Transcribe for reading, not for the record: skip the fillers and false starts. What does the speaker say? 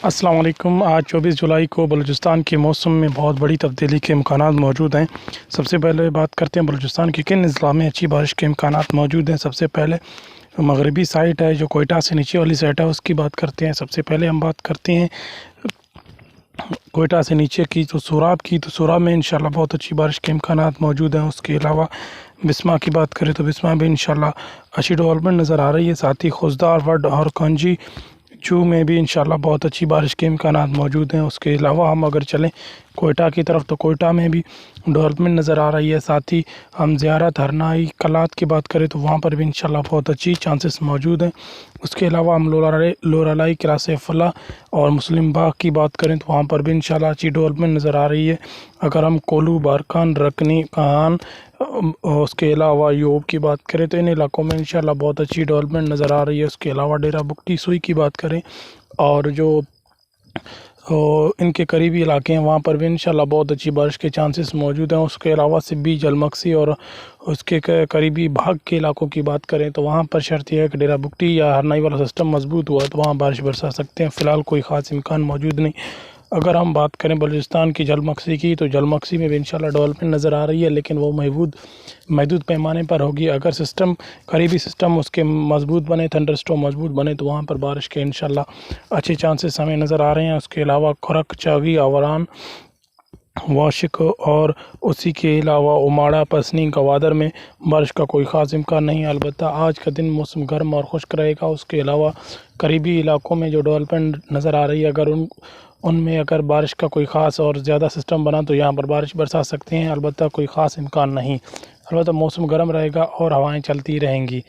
السلام علیکم۔ آج 24 جولائی کو بلوچستان کے موسم میں بہت بڑی تبدیلی کے امکانات موجود ہیں۔ سب سے پہلے بات کرتے ہیں بلوچستان کے کن اضلاع میں اچھی بارش کے امکانات موجود ہیں۔ سب سے پہلے مغربی سائٹ ہے جو کوئٹہ سے نیچے والی سائٹ ہے، اس کی بات کرتے ہیں۔ سب سے پہلے ہم بات کرتے ہیں کوئٹہ سے نیچے کی تو سوراب میں انشاءاللہ بہت اچھی بارش کے امکانات موجود ہیں۔ اس کے علاوہ بسمہ کی بات کریں تو بسمہ بھی انشاءاللہ اچھی ڈیولپمنٹ نظر آ رہی ہے۔ ساتھ ہی خوزدار وڈ اور کانجی چو میں بھی انشاءاللہ بہت اچھی بارش کے امکانات موجود ہیں۔ اس کے علاوہ ہم اگر چلیں کوئٹہ کی طرف تو کوئٹہ میں بھی ڈیولپمنٹ نظر آ رہی ہے۔ ساتھ ہی ہم زیارت ہرنائی کلات کی بات کریں تو وہاں پر بھی انشاءاللہ بہت اچھی چانسز موجود ہیں۔ اس کے علاوہ ہم لورالائی کراس فلاح اور مسلم باغ کی بات کریں تو وہاں پر بھی انشاءاللہ اچھی ڈیولپمنٹ نظر آ رہی ہے۔ اگر ہم کولو، بارکان، رکنی، کہان اس کے علاوہ یوب کی بات کریں تو ان علاقوں میں انشاءاللہ بہت اچھی ڈیولپمنٹ نظر آ رہی ہے۔ اس کے علاوہ ڈیرہ بگٹی سوئی کی بات کریں اور جو ان کے قریبی علاقے ہیں وہاں پر بھی انشاءاللہ بہت اچھی بارش کے چانسز موجود ہیں۔ اس کے علاوہ سبی، جلمکسی اور اس کے قریبی بھاگ کے علاقوں کی بات کریں تو وہاں پر شرط یہ ہے کہ ڈیرہ بگٹی یا ہرنائی والا سسٹم مضبوط ہوا تو وہاں بارش برسا سکتے ہیں۔ فی الحال کوئی خاص امکان موجود نہیں۔ اگر ہم بات کریں بلوچستان کی جلمکسی کی تو جلمکسی میں بھی انشاءاللہ ڈیولپمنٹ نظر آ رہی ہے، لیکن وہ محدود پیمانے پر ہوگی۔ اگر قریبی سسٹم اس کے مضبوط بنے، تھنڈر اسٹارم مضبوط بنے تو وہاں پر بارش کے انشاءاللہ اچھے چانسز ہمیں نظر آ رہے ہیں۔ اس کے علاوہ کھرک، چاگی، آوران، واشق اور اسی کے علاوہ اماڑہ، پسنی، گوادر میں بارش کا کوئی خاص امکان نہیں ہے۔ البتہ آج کا دن موسم گرم اور خشک رہے گا۔ اس کے علاوہ قریبی علاقوں میں جو ڈیولپمنٹ نظر آ رہی ہے ان میں اگر بارش کا کوئی خاص اور زیادہ سسٹم بنا تو یہاں پر بارش برسا سکتے ہیں، البتہ کوئی خاص امکان نہیں۔ البتہ موسم گرم رہے گا اور ہوائیں چلتی رہیں گی۔